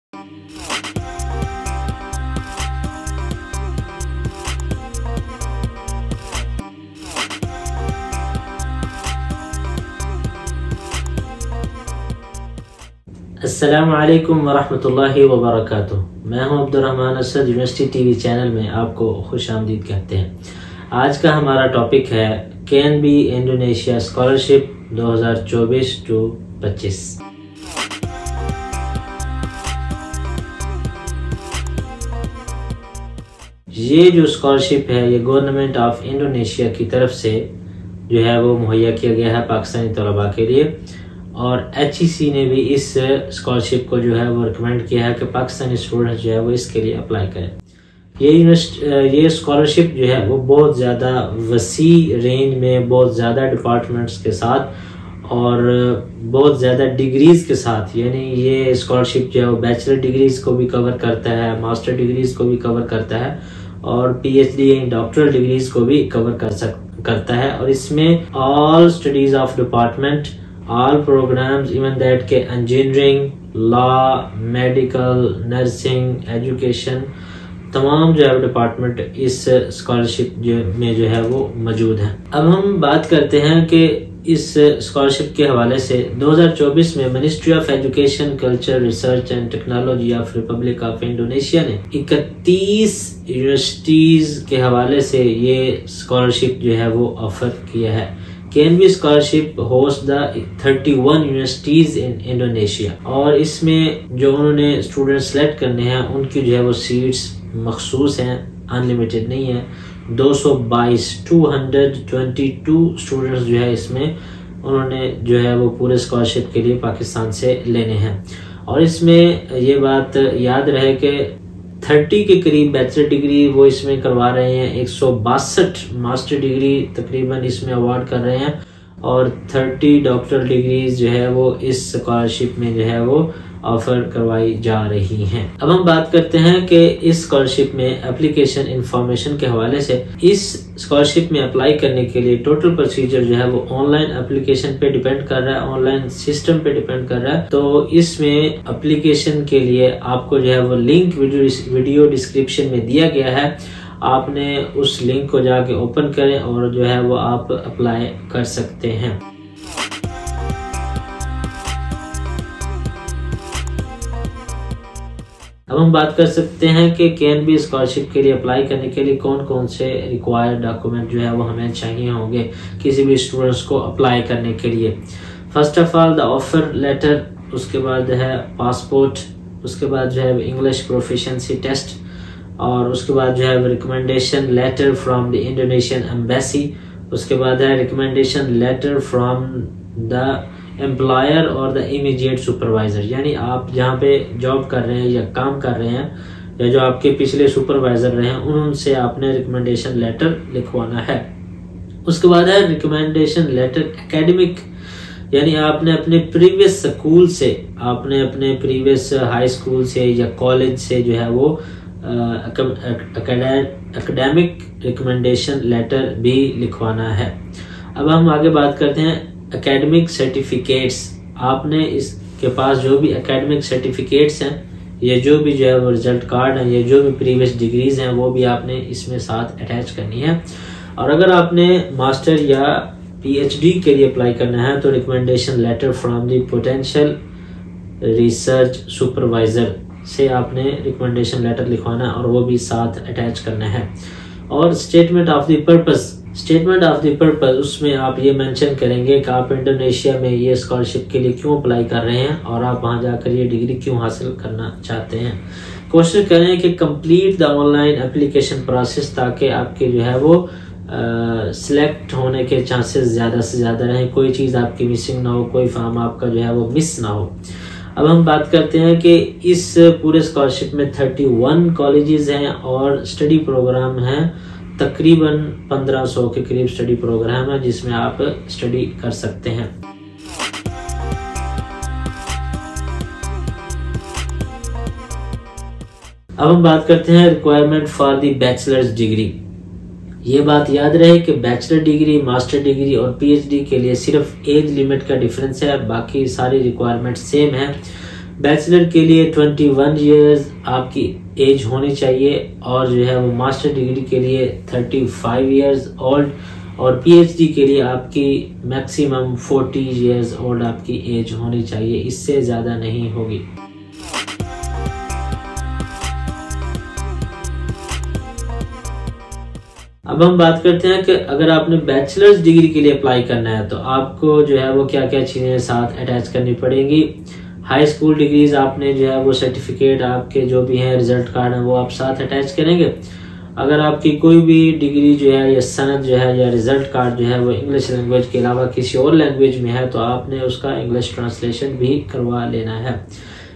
अस्सलामु अलैकुम वरहमतुल्लाहि वबरकातुह। मैं हूं Abdurrahman Asad. University TV channel में आपको खुश आमदीद कहते हैं। आज का हमारा टॉपिक है KNB इंडोनेशिया स्कॉलरशिप 2024-25। ये जो स्कॉलरशिप है ये गवर्नमेंट ऑफ इंडोनेशिया की तरफ से जो है वो मुहैया किया गया है पाकिस्तानी तलबा के लिए, और HEC ने भी इस स्कॉलरशिप को जो है वो रिकमेंड किया है कि पाकिस्तानी स्टूडेंट्स जो है वो इसके लिए अप्लाई करें। ये स्कॉलरशिप जो है वो बहुत ज़्यादा वसी रेंज में, बहुत ज़्यादा डिपार्टमेंट्स के साथ और बहुत ज़्यादा डिग्रीज़ के साथ, यानी ये स्कॉलरशिप जो है वो बैचलर डिग्रीज़ को भी कवर करता है, मास्टर डिग्रीज़ को भी कवर करता है और PhD डॉक्टरल डिग्रीज़ को भी कवर करता है। और इसमें all studies of department, all programmes, even that के engineering, law, medical, nursing, education, तमाम जो है डिपार्टमेंट इस स्कॉलरशिप में जो है वो मौजूद है। अब हम बात करते हैं कि इस स्कॉलरशिप के हवाले से 2024 में ministry of education, culture, research and technology of Republic of Indonesia ने 31 यूनिवर्सिटीज के हवाले से ये स्कॉलरशिप जो है वो ऑफर किया है। KNB scholarship host the 31 universities in Indonesia, और इसमें जो उन्होंने स्टूडेंट सेलेक्ट करने हैं उनकी जो है वो सीट्स मखसूस हैं, अनलिमिटेड नहीं है। 222 स्टूडेंट्स जो है इसमें उन्होंने जो है वो पूरे स्कॉलरशिप के लिए पाकिस्तान से लेने हैं। और इसमें ये बात याद रहे कि 30 के करीब बैचलर डिग्री वो इसमें करवा रहे हैं, 162 मास्टर डिग्री तकरीबन इसमें अवार्ड कर रहे हैं और 30 डॉक्टरल डिग्रीज जो है वो इस स्कॉलरशिप में जो है वो ऑफर करवाई जा रही हैं। अब हम बात करते हैं कि इस स्कॉलरशिप में एप्लीकेशन इंफॉर्मेशन के हवाले से। इस स्कॉलरशिप में अप्लाई करने के लिए टोटल प्रोसीजर जो है वो ऑनलाइन एप्लीकेशन पे डिपेंड कर रहा है, ऑनलाइन सिस्टम पे डिपेंड कर रहा है। तो इसमें एप्लीकेशन के लिए आपको जो है वो लिंक वीडियो डिस्क्रिप्शन में दिया गया है, आपने उस लिंक को जाके ओपन करें और जो है वो आप अप्लाई कर सकते हैं। अब हम बात कर सकते हैं कि KNB स्कॉलरशिप के लिए अप्लाई करने के लिए कौन कौन से रिक्वायर्ड डॉक्यूमेंट जो है वो हमें चाहिए होंगे किसी भी स्टूडेंट्स को अप्लाई करने के लिए। First of all the offer letter, उसके बाद है पासपोर्ट, उसके बाद जो है इंग्लिश प्रोफिशिएंसी टेस्ट, और उसके बाद जो है recommendation letter from the Indonesian embassy, उसके बाद है recommendation letter from the employer और द इमीडिएट सुपरवाइजर, यानी आप जहाँ पे जॉब कर रहे हैं या काम कर रहे हैं या जो आपके पिछले सुपरवाइजर रहे हैं उनसे आपने रिकमेंडेशन लेटर लिखवाना है। उसके बाद है रिकमेंडेशन लेटर एकेडमिक, यानी आपने अपने प्रीवियस स्कूल से, आपने अपने प्रीवियस हाई स्कूल से या कॉलेज से जो है वो एकेडमिक रिकमेंडेशन लेटर भी लिखवाना है। अब हम आगे बात करते हैं एकेडमिक सर्टिफिकेट्स। आपने इसके पास जो भी एकेडमिक सर्टिफिकेट्स हैं, ये जो भी जो है वो रिजल्ट कार्ड है, ये जो भी प्रीवियस डिग्रीज हैं वो भी आपने इसमें साथ अटैच करनी है। और अगर आपने मास्टर या PhD के लिए अप्लाई करना है तो recommendation letter from the potential research supervisor से आपने रिकमेंडेशन लेटर लिखवाना और वो भी साथ अटैच करना है। और स्टेटमेंट ऑफ द पर्पस, उसमें आप ये मेंशन करेंगे कि आप इंडोनेशिया में ये स्कॉलरशिप के लिए क्यों अप्लाई कर रहे हैं और आप वहां जाकर ये डिग्री क्यों हासिल करना चाहते हैं। कोशिश करें कि complete the online application process, ताकि आपके जो है वो सिलेक्ट होने के चांसेस ज़्यादा से ज़्यादा रहें, कोई चीज़ आपकी मिसिंग ना हो, कोई फॉर्म आपका जो है वो मिस ना हो। अब हम बात करते हैं कि इस पूरे स्कॉलरशिप में 31 कॉलेजेस हैं और स्टडी प्रोग्राम हैं, तकरीबन 1500 के करीब स्टडी प्रोग्राम है जिसमें आप स्टडी कर सकते हैं। अब हम बात करते हैं requirement for the bachelors degree. ये बात याद रहे कि बैचलर डिग्री, मास्टर डिग्री और PhD के लिए सिर्फ एज लिमिट का डिफरेंस है, बाकी सारी रिक्वायरमेंट सेम है। बैचलर के लिए 21 ईयर्स आपकी एज होनी चाहिए और जो है वो मास्टर डिग्री के लिए 35 ईयर्स ओल्ड और पीएचडी के लिए आपकी मैक्सिमम 40 ईयर्स ओल्ड आपकी एज होनी चाहिए, इससे ज़्यादा नहीं होगी। अब हम बात करते हैं कि अगर आपने बैचलर्स डिग्री के लिए अप्लाई करना है तो आपको जो है वो क्या क्या चीज़ें साथ अटैच करनी पड़ेंगी। हाई स्कूल डिग्रीज आपने जो है वो सर्टिफिकेट आपके जो भी हैं रिजल्ट कार्ड है वो आप साथ अटैच करेंगे। अगर आपकी कोई भी डिग्री जो है या सनद जो है या रिजल्ट कार्ड जो है वो इंग्लिश लैंग्वेज के अलावा किसी और लैंग्वेज में है तो आपने उसका इंग्लिश ट्रांसलेशन भी करवा लेना है।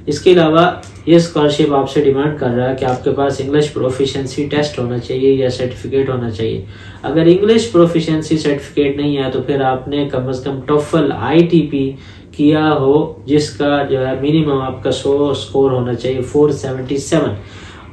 इसके अलावा ये स्कॉलरशिप आपसे डिमांड कर रहा है कि आपके पास इंग्लिश प्रोफिशिएंसी टेस्ट होना चाहिए या सर्टिफिकेट होना चाहिए। अगर इंग्लिश प्रोफिशिएंसी सर्टिफिकेट नहीं है तो फिर आपने कम से कम टोफल ITP किया हो जिसका जो है मिनिमम आपका 100 स्कोर होना चाहिए 477।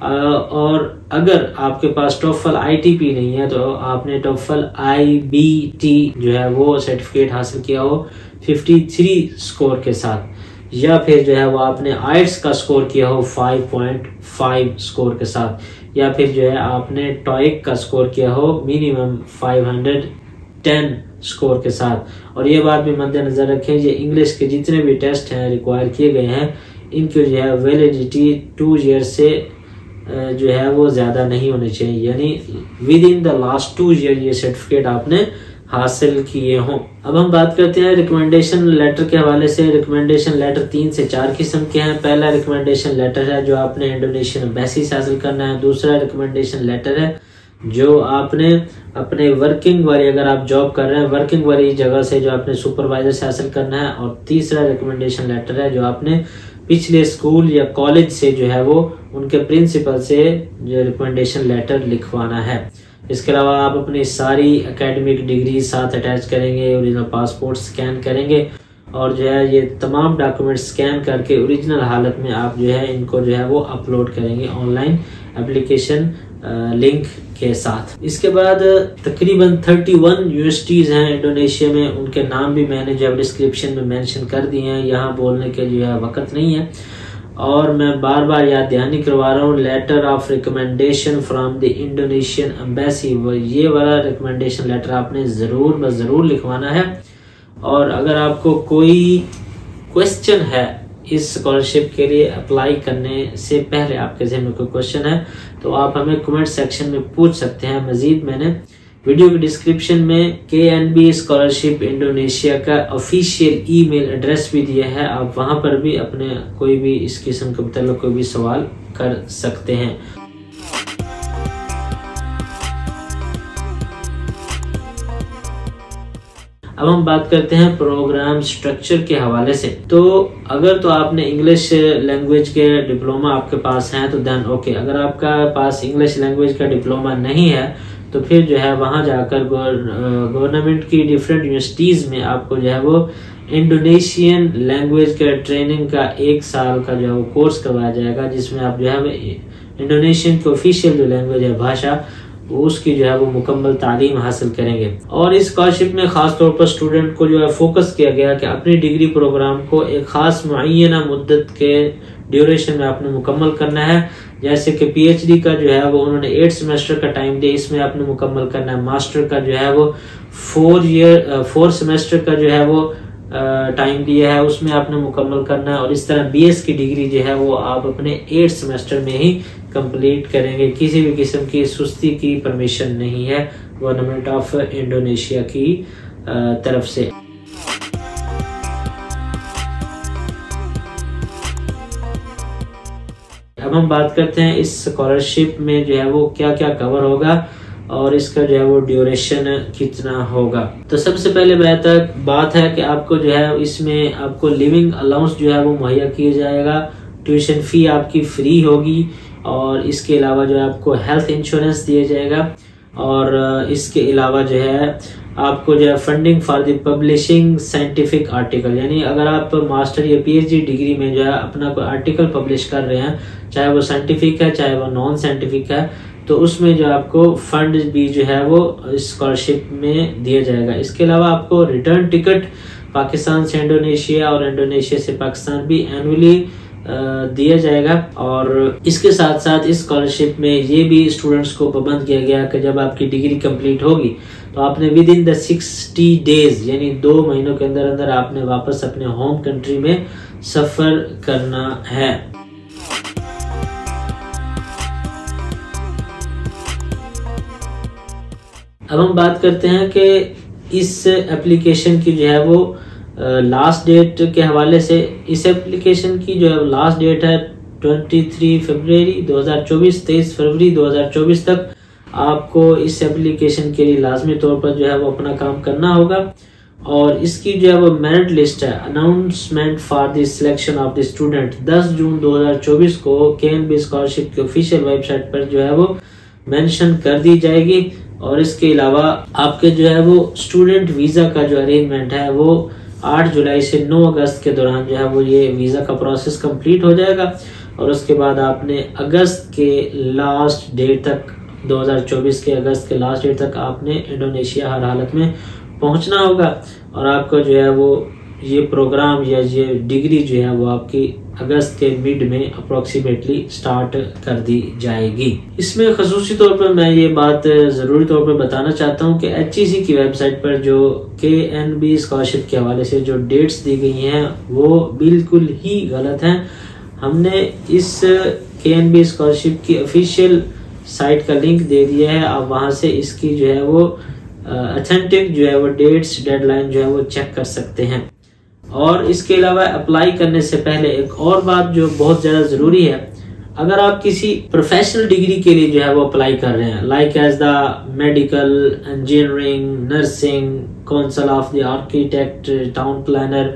और अगर आपके पास टोफल ITP नहीं है तो आपने टोफल IBT जो है वो सर्टिफिकेट हासिल किया हो 53 स्कोर के साथ, या फिर जो है वो आपने आइट्स का स्कोर किया हो 5.5 स्कोर के साथ, या फिर जो है आपने टॉइक का स्कोर किया हो मिनिमम 510 स्कोर के साथ। और ये बात भी मद्देनजर रखें ये इंग्लिश के जितने भी टेस्ट हैं रिक्वायर किए गए हैं इनकी जो है वैलिडिटी 2 ईयर से जो है वो ज़्यादा नहीं होनी चाहिए, यानी with in the last 2 year ये सर्टिफिकेट आपने हासिल किए हों। अब हम बात करते हैं रिकमेंडेशन लेटर के हवाले से। रिकमेंडेशन लेटर 3 से 4 किस्म के हैं। पहला रिकमेंडेशन लेटर है जो आपने इंडोनेशियन एम्बेसी से हासिल करना है। दूसरा रिकमेंडेशन लेटर है जो आपने अपने वर्किंग वाली, अगर आप जॉब कर रहे हैं वर्किंग वाली जगह से जो आपने सुपरवाइजर से हासिल करना है। और तीसरा रिकमेंडेशन लेटर है जो आपने पिछले स्कूल या कॉलेज से जो है वो उनके प्रिंसिपल से जो रिकमेंडेशन लेटर लिखवाना है। इसके अलावा आप अपनी सारी एकेडमिक डिग्री साथ अटैच करेंगे, ओरिजिनल पासपोर्ट स्कैन करेंगे और जो है ये तमाम डॉक्यूमेंट स्कैन करके ओरिजिनल हालत में आप जो है इनको जो है वो अपलोड करेंगे ऑनलाइन एप्लीकेशन लिंक के साथ। इसके बाद तकरीबन 31 यूनिवर्सिटीज़ हैं इंडोनेशिया में, उनके नाम भी मैंने जो डिस्क्रिप्शन में मेंशन कर दिए हैं, यहाँ बोलने के जो है वक्त नहीं है और मैं बार बार याद दहानी करवा रहा हूँ। Letter of recommendation from the Indonesian embassy, ये वाला रिकमेंडेशन लेटर आपने ज़रूर लिखवाना है। और अगर आपको कोई क्वेश्चन है इस स्कॉलरशिप के लिए अप्लाई करने से पहले, आपके ज़हन में कोई क्वेश्चन है तो आप हमें कमेंट सेक्शन में पूछ सकते हैं। मजीद मैंने वीडियो के डिस्क्रिप्शन में KNB स्कॉलरशिप इंडोनेशिया का ऑफिशियल ईमेल एड्रेस भी दिया है, आप वहां पर भी अपने कोई भी इस किस्म के मतलब कोई भी सवाल कर सकते हैं। अब हम बात करते हैं प्रोग्राम स्ट्रक्चर के हवाले से। तो अगर तो आपने इंग्लिश लैंग्वेज के डिप्लोमा आपके पास है तो देन ओके। अगर आपका पास इंग्लिश लैंग्वेज का डिप्लोमा नहीं है तो फिर जो है वहां जाकर गवर्नमेंट की डिफरेंट यूनिवर्सिटीज में आपको जो है वो इंडोनेशियन लैंग्वेज के ट्रेनिंग का 1 साल का जो है वो कोर्स करवाया जाएगा, जिसमें आप जो है इंडोनेशियन की ऑफिशियल जो लैंग्वेज है भाषा उसकी जो है वो मुकम्मल तालीम हासिल करेंगे। और इस स्कॉलरशिप में खास तौर पर स्टूडेंट को जो है फोकस किया गया कि अपनी डिग्री प्रोग्राम को एक खास मुअय्यना मुद्दत के ड्यूरेशन में आपने मुकम्मल करना है। जैसे कि PhD का जो है वो उन्होंने 8 सेमेस्टर का टाइम दिया, इसमें आपने मुकम्मल करना है। मास्टर का जो है वो 4 सेमेस्टर का जो है वो टाइम दिया है, उसमें आपने मुकम्मल करना है। और इस तरह BS की डिग्री जो है वो आप अपने 8 सेमेस्टर में ही कंप्लीट करेंगे। किसी भी किस्म की सुस्ती की परमिशन नहीं है गवर्नमेंट ऑफ इंडोनेशिया की तरफ से। अब हम बात करते हैं इस स्कॉलरशिप में जो है वो क्या क्या कवर होगा और इसका जो है वो ड्यूरेशन कितना होगा। तो सबसे पहले बात है कि आपको जो है इसमें आपको लिविंग अलाउंस जो है वो मुहैया किया जाएगा, ट्यूशन फी आपकी फ्री होगी और इसके अलावा जो है आपको हेल्थ इंश्योरेंस दिया जाएगा। और इसके अलावा जो है आपको जो है funding for the publishing scientific article, यानी अगर आप मास्टर या PhD डिग्री में जो है अपना कोई आर्टिकल पब्लिश कर रहे हैं, चाहे वो साइंटिफिक है चाहे वो नॉन साइंटिफिक है, तो उसमें जो आपको फंड भी जो है वो स्कॉलरशिप में दिया जाएगा। इसके अलावा आपको रिटर्न टिकट पाकिस्तान से इंडोनेशिया और इंडोनेशिया से पाकिस्तान भी एनुअली दिया जाएगा। और इसके साथ साथ इस स्कॉलरशिप में ये भी स्टूडेंट्स को पाबंद किया गया कि जब आपकी डिग्री कंप्लीट होगी तो आपने विद इन द 60 डेज यानी 2 महीनों के अंदर अंदर आपने वापस अपने होम कंट्री में सफर करना है। अब हम बात करते हैं कि इस एप्लीकेशन की जो है वो लास्ट डेट के हवाले से, इस एप्लीकेशन की जो है लास्ट डेट है 23 फरवरी 2024, 23 फरवरी 2024 तक आपको इस एप्लीकेशन के लिए लाजमी तौर पर जो है वो अपना काम करना होगा। और इसकी जो है वो मेरिट लिस्ट है, announcement for the selection of the student 10 जून 2024 को KNB स्कॉलरशिप की ऑफिशियल वेबसाइट पर जो है वो मेंशन कर दी जाएगी। और इसके अलावा आपके जो है वो स्टूडेंट वीज़ा का जो अरेंजमेंट है वो 8 जुलाई से 9 अगस्त के दौरान जो है वो ये वीज़ा का प्रोसेस कंप्लीट हो जाएगा। और उसके बाद आपने अगस्त के लास्ट डेट तक, 2024 के अगस्त के लास्ट डेट तक आपने इंडोनेशिया हर हालत में पहुंचना होगा। और आपका जो है वो ये प्रोग्राम या ये डिग्री जो है वो आपकी अगस्त के मिड में अप्रोक्सीमेटली स्टार्ट कर दी जाएगी। इसमें खसूसी तौर पर मैं ये बात ज़रूरी तौर पर बताना चाहता हूँ कि HEC की वेबसाइट पर जो KNB स्कॉलरशिप के हवाले से जो डेट्स दी गई हैं वो बिल्कुल ही गलत हैं। हमने इस KNB स्कॉलरशिप की ऑफिशियल साइट का लिंक दे दिया है, आप वहाँ से इसकी जो है वो ऑथेंटिक जो है वो डेट्स, डेडलाइन जो है वो चेक कर सकते हैं। और इसके अलावा अप्लाई करने से पहले एक और बात जो बहुत ज़्यादा ज़रूरी है, अगर आप किसी प्रोफेशनल डिग्री के लिए जो है वो अप्लाई कर रहे हैं, like as the medical, engineering, nursing, council of the architect, town planner,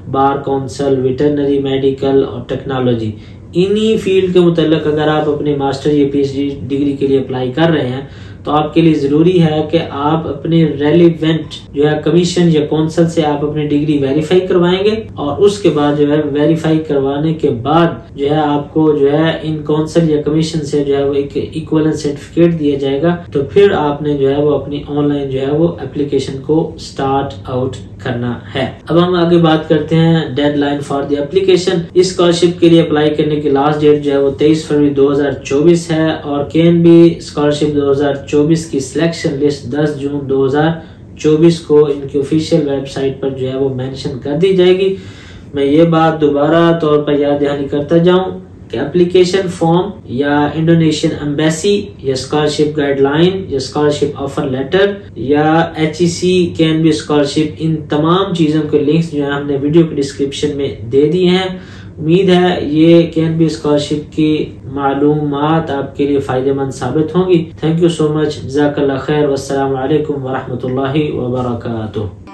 bar council, veterinary medical और टेक्नोलॉजी, इन्हीं फील्ड के मुताल्लिक अगर आप अपने मास्टर या PhD डिग्री के लिए अप्लाई कर रहे हैं तो आपके लिए ज़रूरी है कि आप अपने रेलिवेंट जो है कमीशन या कौंसल से आप अपनी डिग्री वेरीफाई करवाएंगे। और उसके बाद जो है वेरीफाई करवाने के बाद जो है आपको जो है इन कौंसल या कमीशन से जो है वो एक इक्विवेलेंट सर्टिफिकेट दिया जाएगा। तो फिर आपने जो है वो अपनी ऑनलाइन जो है वो एप्लीकेशन को स्टार्ट आउट करना है। अब हम आगे बात करते हैं डेडलाइन फॉर द एप्लीकेशन। इस स्कॉलरशिप के लिए अप्लाई करने की लास्ट डेट जो है वो 23 फरवरी 2024 है। और KNB स्कॉलरशिप 2024 की सिलेक्शन लिस्ट 10 जून 2024 को इनकी ऑफिशियल वेबसाइट पर जो है वो मेंशन कर दी जाएगी। मैं ये बात दोबारा तौर पर याद दहानी करता जाऊं कि एप्लीकेशन फॉर्म या इंडोनेशियन एम्बेसी या स्कॉलरशिप गाइडलाइन या स्कॉलरशिप ऑफर लेटर या HEC KNB स्कॉलरशिप, इन तमाम चीज़ों के लिंक्स जो है हमने वीडियो के डिस्क्रिप्शन में दे दिए हैं। उम्मीद है ये KNB स्कॉलरशिप की मालूमात आपके लिए फ़ायदेमंद साबित होंगी। थैंक यू सो मच, जज़ाकल्लाह खैर, वस्सलामु अलैकुम वरहमतुल्लाहि वबरकातुहू।